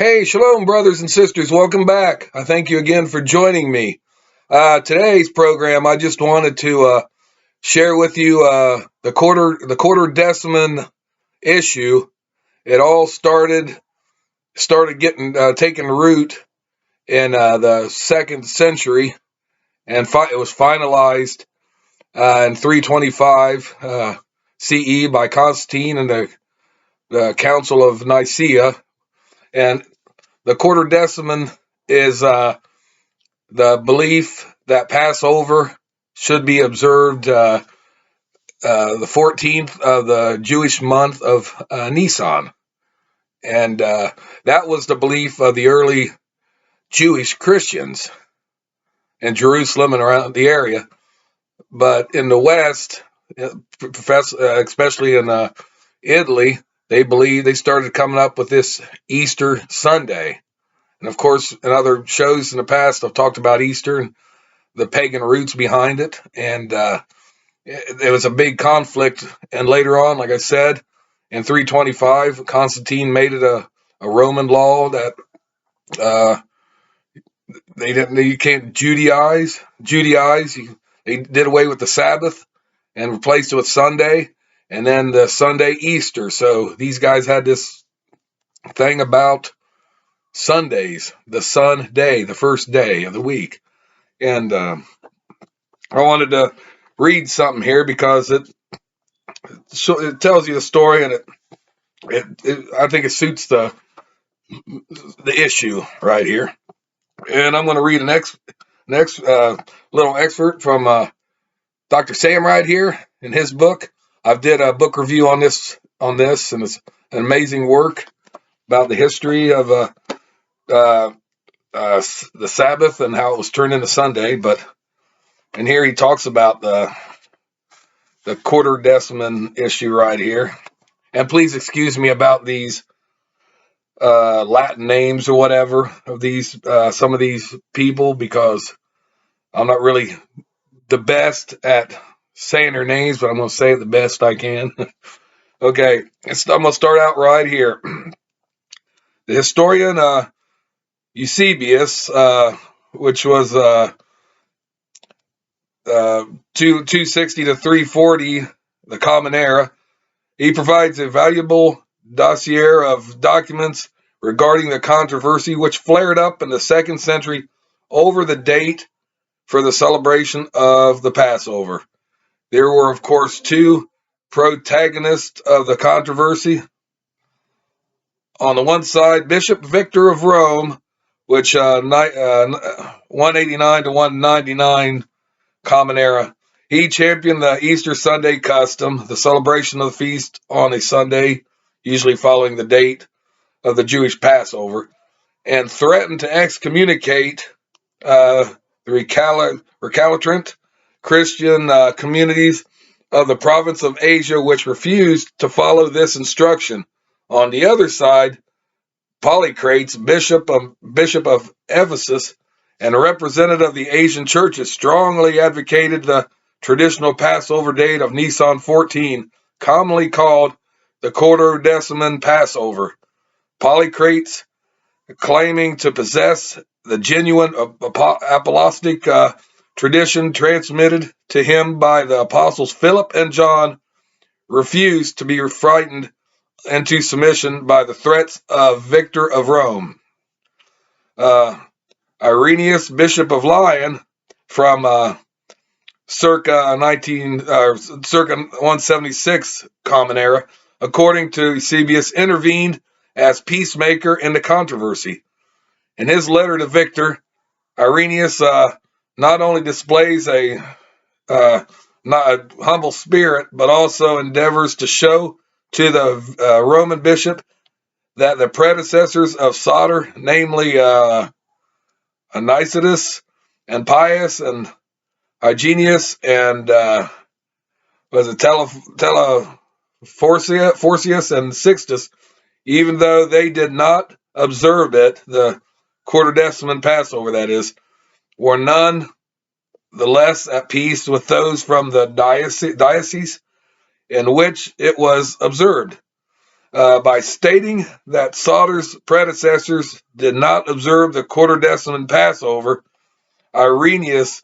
Hey, shalom, brothers and sisters. Welcome back. I thank you again for joining me. Today's program, I just wanted to share with you the quartodeciman issue. It all started getting taking root in the second century, and it was finalized in 325 CE by Constantine and the Council of Nicaea. And the quartodeciman is the belief that Passover should be observed the 14th of the Jewish month of Nisan. And that was the belief of the early Jewish Christians in Jerusalem and around the area. But in the West, especially in Italy, they started coming up with this Easter Sunday. And of course, in other shows in the past, I've talked about Easter and the pagan roots behind it. And it was a big conflict. And later on, like I said, in 325, Constantine made it a Roman law that you can't Judaize. They did away with the Sabbath and replaced it with Sunday, and then the Sunday Easter. So these guys had this thing about Sundays, the sun day, the first day of the week. And I wanted to read something here because it tells you the story, and I think it suits the issue right here. And I'm going to read an next little excerpt from Dr. Sam right here in his book. I've did a book review on this, and it's an amazing work about the history of the Sabbath and how it was turned into Sunday. And here he talks about the quartodeciman issue right here. And please excuse me about these Latin names or whatever of these some of these people, because I'm not really the best at saying their names, but I'm going to say it the best I can. Okay, I'm going to start out right here. The historian Eusebius, which was 260 to 340, the Common Era, he provides a valuable dossier of documents regarding the controversy which flared up in the second century over the date for the celebration of the Passover. There were, of course, two protagonists of the controversy. On the one side, Bishop Victor of Rome, which 189 to 199 Common Era. He championed the Easter Sunday custom, the celebration of the feast on a Sunday, usually following the date of the Jewish Passover, and threatened to excommunicate the recalcitrant Christian communities of the province of Asia, which refused to follow this instruction. On the other side, Polycrates, bishop of Ephesus, and a representative of the Asian churches, strongly advocated the traditional Passover date of Nisan 14, commonly called the Quartodeciman Passover. Polycrates, claiming to possess the genuine apostolic tradition transmitted to him by the apostles Philip and John, refused to be frightened into submission by the threats of Victor of Rome. Irenaeus, Bishop of Lyon, from circa 176 Common Era, according to Eusebius, intervened as peacemaker in the controversy. In his letter to Victor, Irenaeus not only displays not a humble spirit, but also endeavors to show to the Roman bishop that the predecessors of Soter, namely Anicetus and Pius and Hyginus and was it Forcius and Sixtus, even though they did not observe it, the Quartodeciman Passover, that is, were none the less at peace with those from the diocese in which it was observed. by stating that Sauter's predecessors did not observe the Quartodeciman Passover. Irenaeus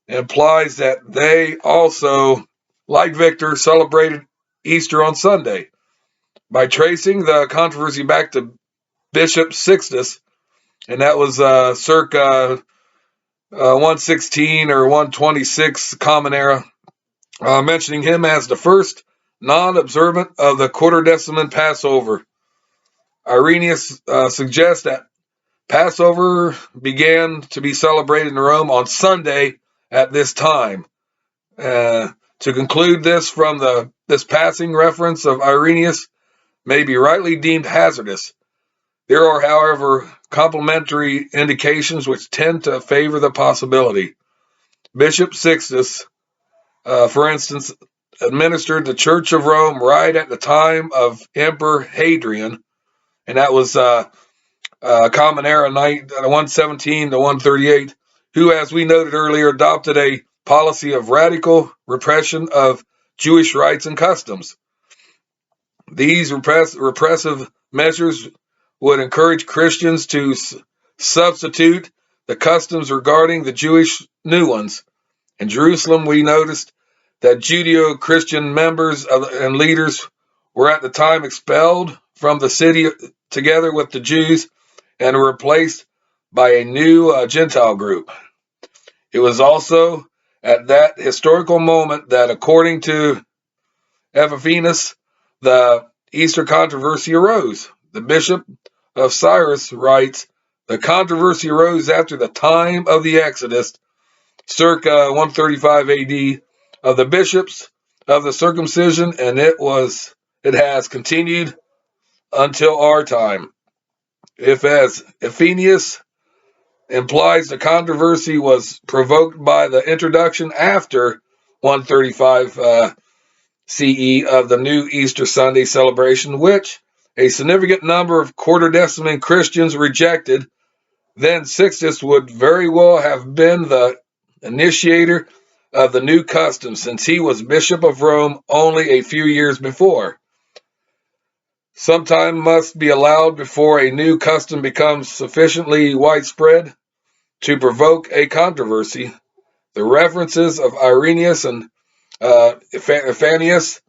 implies that they also, like Victor, celebrated Easter on Sunday. By tracing the controversy back to Bishop Sixtus, and that was circa 116 or 126 Common Era, mentioning him as the first non-observant of the Quartodeciman Passover. Irenaeus suggests that Passover began to be celebrated in Rome on Sunday at this time. To conclude this from this passing reference of Irenaeus may be rightly deemed hazardous. There are, however, complementary indications which tend to favor the possibility. Bishop Sixtus, for instance, administered the Church of Rome right at the time of Emperor Hadrian, and that was Common Era 117 to 138, who, as we noted earlier, adopted a policy of radical repression of Jewish rights and customs. These repressive measures would encourage Christians to substitute the customs regarding the Jewish new ones. In Jerusalem, we noticed that Judeo-Christian members and leaders were at the time expelled from the city together with the Jews and were replaced by a new Gentile group. It was also at that historical moment that, according to Epiphanes, the Easter controversy arose. The bishop of Cyrus writes, the controversy arose after the time of the Exodus, circa 135 AD, of the bishops of the circumcision, and it has continued until our time. If, as Epiphanes implies, the controversy was provoked by the introduction after 135 CE of the new Easter Sunday celebration, which a significant number of Quartodeciman Christians rejected, then Sixtus would very well have been the initiator of the new custom, since he was Bishop of Rome only a few years before. Some time must be allowed before a new custom becomes sufficiently widespread to provoke a controversy. The references of Irenaeus and Epiphanes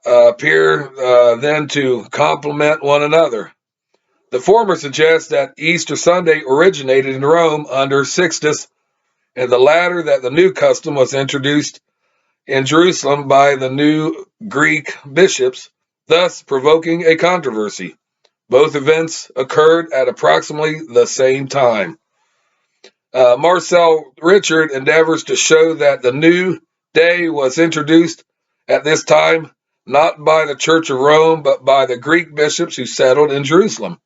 appear then to complement one another. The former suggests that Easter Sunday originated in Rome under Sixtus, and the latter that the new custom was introduced in Jerusalem by the new Greek bishops, thus provoking a controversy. Both events occurred at approximately the same time. Marcel Richard endeavors to show that the new day was introduced at this time not by the Church of Rome, but by the Greek bishops who settled in Jerusalem.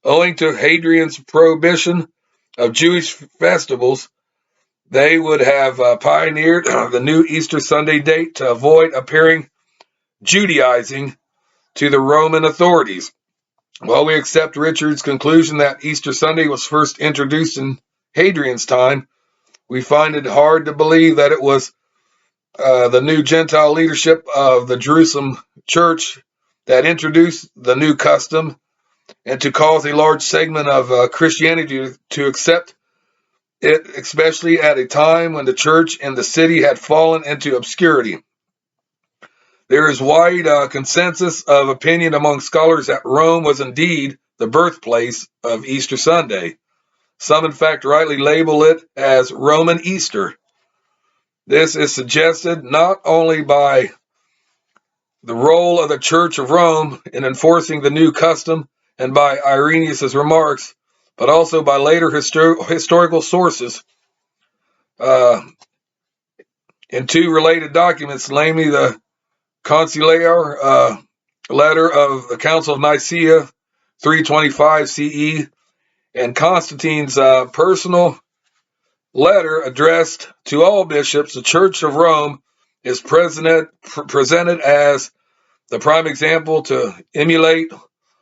Owing to Hadrian's prohibition of Jewish festivals, they would have pioneered the new Easter Sunday date to avoid appearing Judaizing to the Roman authorities. While we accept Richard's conclusion that Easter Sunday was first introduced in Hadrian's time, we find it hard to believe that it was the new Gentile leadership of the Jerusalem church that introduced the new custom and to cause a large segment of Christianity to accept it, especially at a time when the church and the city had fallen into obscurity. There is wide consensus of opinion among scholars that Rome was indeed the birthplace of Easter Sunday. Some, in fact, rightly label it as Roman Easter. This is suggested not only by the role of the Church of Rome in enforcing the new custom and by Irenaeus' remarks, but also by later historical sources. In two related documents, namely the Conciliar letter of the Council of Nicaea, 325 CE, and Constantine's personal letter addressed to all bishops, the Church of Rome is presented as the prime example to emulate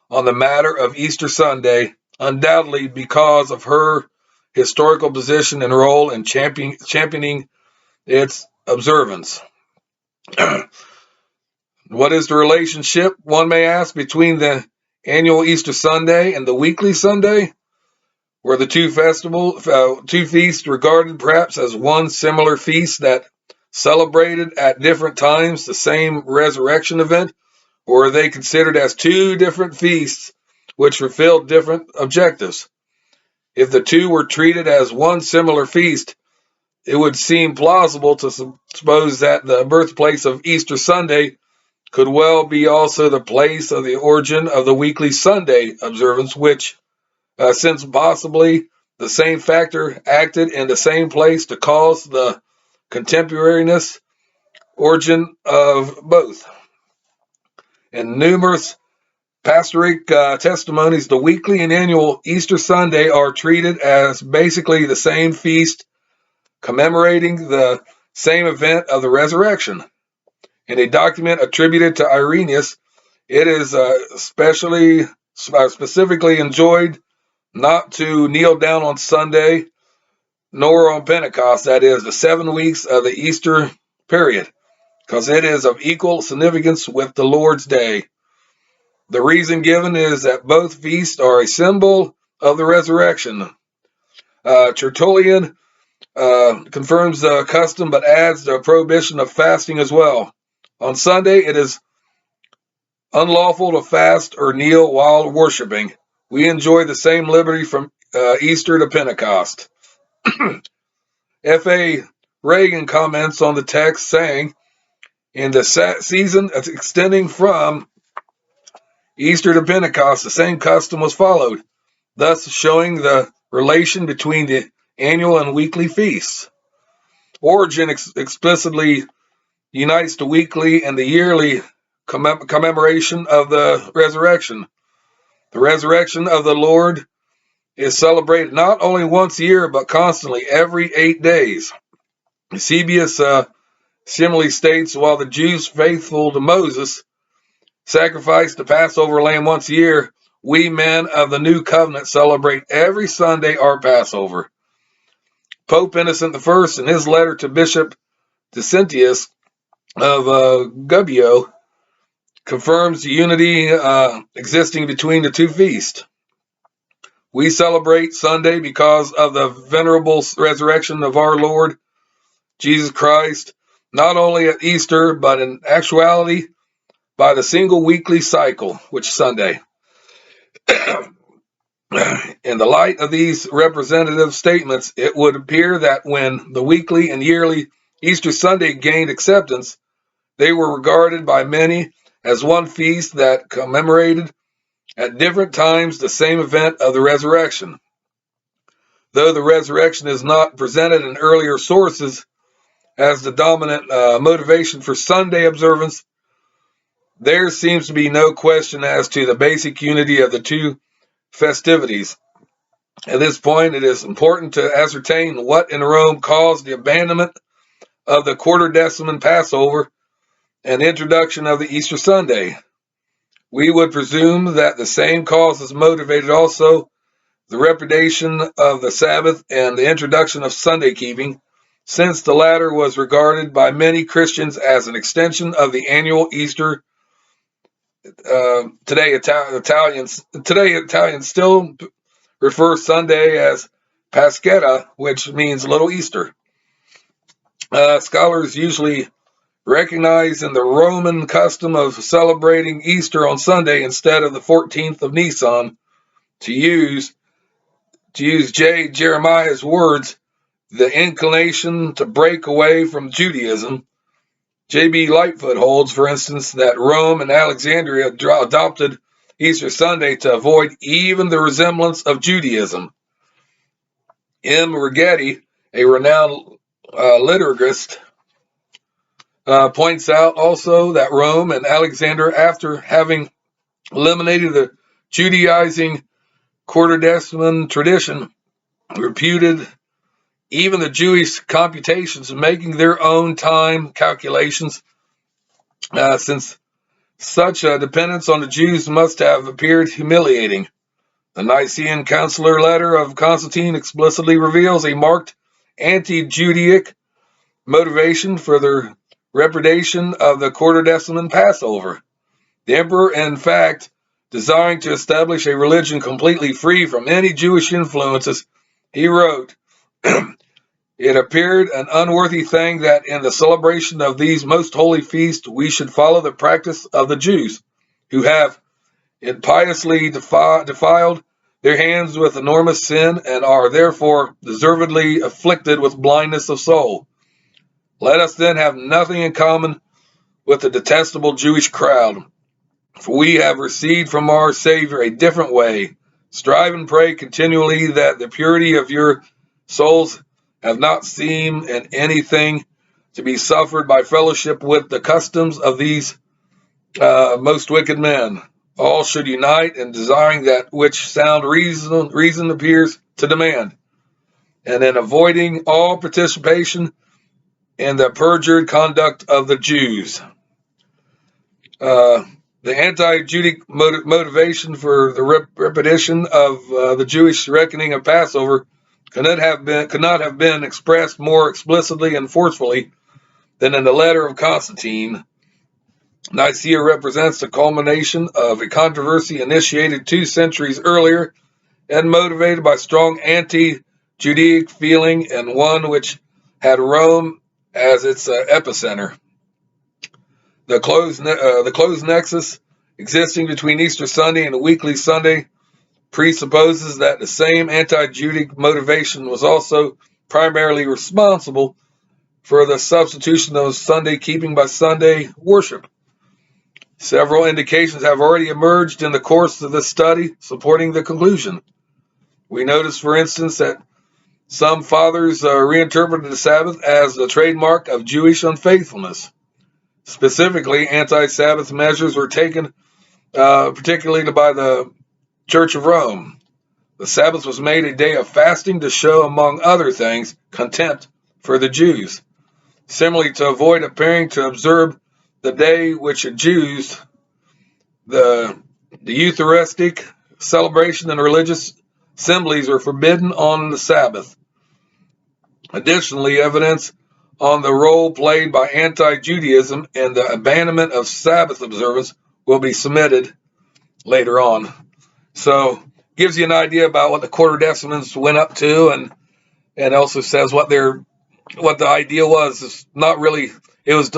on the matter of Easter Sunday, undoubtedly because of her historical position and role in championing its observance. What is the relationship, one may ask, between the annual Easter Sunday and the weekly Sunday? Were the two feasts regarded perhaps as one similar feast that celebrated at different times the same resurrection event, or are they considered as two different feasts which fulfilled different objectives? If the two were treated as one similar feast, it would seem plausible to suppose that the birthplace of Easter Sunday could well be also the place of the origin of the weekly Sunday observance, which, since possibly the same factor acted in the same place to cause the contemporaneous origin of both. In numerous pastoral testimonies, the weekly and annual Easter Sunday are treated as basically the same feast commemorating the same event of the resurrection. In a document attributed to Irenaeus, it is specifically enjoined not to kneel down on Sunday nor on Pentecost, that is, the 7 weeks of the Easter period, because it is of equal significance with the Lord's Day. The reason given is that both feasts are a symbol of the resurrection. Tertullian confirms the custom but adds the prohibition of fasting as well. On Sunday, it is unlawful to fast or kneel while worshiping. We enjoy the same liberty from Easter to Pentecost. F.A. Reagan comments on the text saying, in the season extending from Easter to Pentecost, the same custom was followed, thus showing the relation between the annual and weekly feasts. Origen explicitly unites the weekly and the yearly commemoration of the resurrection. The resurrection of the Lord is celebrated not only once a year, but constantly every 8 days. Eusebius similarly states, while the Jews faithful to Moses sacrificed the Passover lamb once a year, we men of the new covenant celebrate every Sunday our Passover. Pope Innocent I, in his letter to Bishop Decentius of Gubbio, confirms the unity existing between the two feasts. We celebrate Sunday because of the venerable resurrection of our Lord Jesus Christ, not only at Easter, but in actuality by the single weekly cycle, which is Sunday. In the light of these representative statements, it would appear that when the weekly and yearly Easter Sunday gained acceptance, they were regarded by many as one feast that commemorated at different times the same event of the resurrection. Though the resurrection is not presented in earlier sources as the dominant motivation for Sunday observance, there seems to be no question as to the basic unity of the two festivities. At this point, it is important to ascertain what in Rome caused the abandonment of the Quartodeciman Passover and introduction of the Easter Sunday. We would presume that the same causes motivated also the repudiation of the Sabbath and the introduction of Sunday keeping, since the latter was regarded by many Christians as an extension of the annual Easter. Today Italians still refer Sunday as Paschetta, which means Little Easter. Scholars usually recognize in the Roman custom of celebrating Easter on Sunday instead of the 14th of Nisan, to use J. Jeremiah's words, the inclination to break away from Judaism. J.B. Lightfoot holds, for instance, that Rome and Alexandria adopted Easter Sunday to avoid even the resemblance of Judaism. M. Righetti, a renowned liturgist, points out also that Rome and Alexandria, after having eliminated the Judaizing Quartodeciman tradition, reputed even the Jewish computations, making their own time calculations, since such a dependence on the Jews must have appeared humiliating. The Nicene Conciliar letter of Constantine explicitly reveals a marked anti-Judaic motivation for their repudiation of the Quartodeciman Passover. The emperor, in fact, desiring to establish a religion completely free from any Jewish influences, he wrote, "It appeared an unworthy thing that in the celebration of these most holy feasts we should follow the practice of the Jews, who have impiously defiled their hands with enormous sin and are therefore deservedly afflicted with blindness of soul. Let us then have nothing in common with the detestable Jewish crowd, for we have received from our Savior a different way. Strive and pray continually that the purity of your souls have not seemed in anything to be suffered by fellowship with the customs of these most wicked men. All should unite in desiring that which sound reason appears to demand, and in avoiding all participation in the perjured conduct of the Jews." The anti-Judic motivation for the repetition of the Jewish reckoning of Passover could not have been expressed more explicitly and forcefully than in the letter of Constantine. Nicaea represents the culmination of a controversy initiated 2 centuries earlier and motivated by strong anti-Judaic feeling, and one which had Rome as its epicenter. The closed nexus existing between Easter Sunday and the weekly Sunday presupposes that the same anti-Judaic motivation was also primarily responsible for the substitution of Sunday keeping by Sunday worship. Several indications have already emerged in the course of this study supporting the conclusion. We notice, for instance, that some fathers reinterpreted the Sabbath as the trademark of Jewish unfaithfulness. Specifically, anti-Sabbath measures were taken particularly by the Church of Rome. The Sabbath was made a day of fasting to show, among other things, contempt for the Jews. Similarly, to avoid appearing to observe the day which the Jews, the Eucharistic celebration and religious assemblies were forbidden on the Sabbath. Additionally, evidence on the role played by anti-Judaism and the abandonment of Sabbath observance will be submitted later on. So, gives you an idea about what the Quartodecimans went up to, and also says what the idea was. It's not really. It was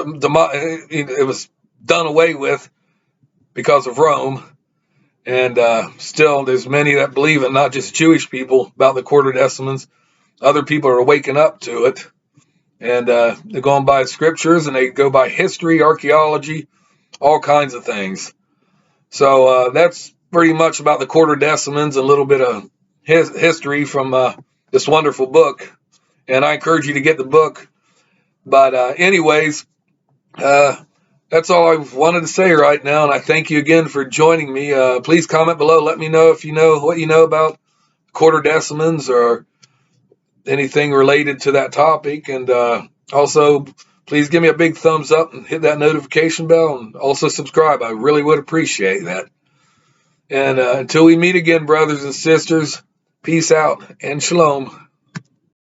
done away with because of Rome, and still there's many that believe it. Not just Jewish people about the Quartodecimans. Other people are waking up to it. And they're going by scriptures, and they go by history, archaeology, all kinds of things. So that's pretty much about the Quartodecimans, a little bit of history from this wonderful book. And I encourage you to get the book. But anyways, that's all I wanted to say right now. And I thank you again for joining me. Please comment below. Let me know if you know what you know about Quartodecimans or anything related to that topic. And also, please give me a big thumbs up and hit that notification bell, and also subscribe. I really would appreciate that. And until we meet again, brothers and sisters, peace out and shalom.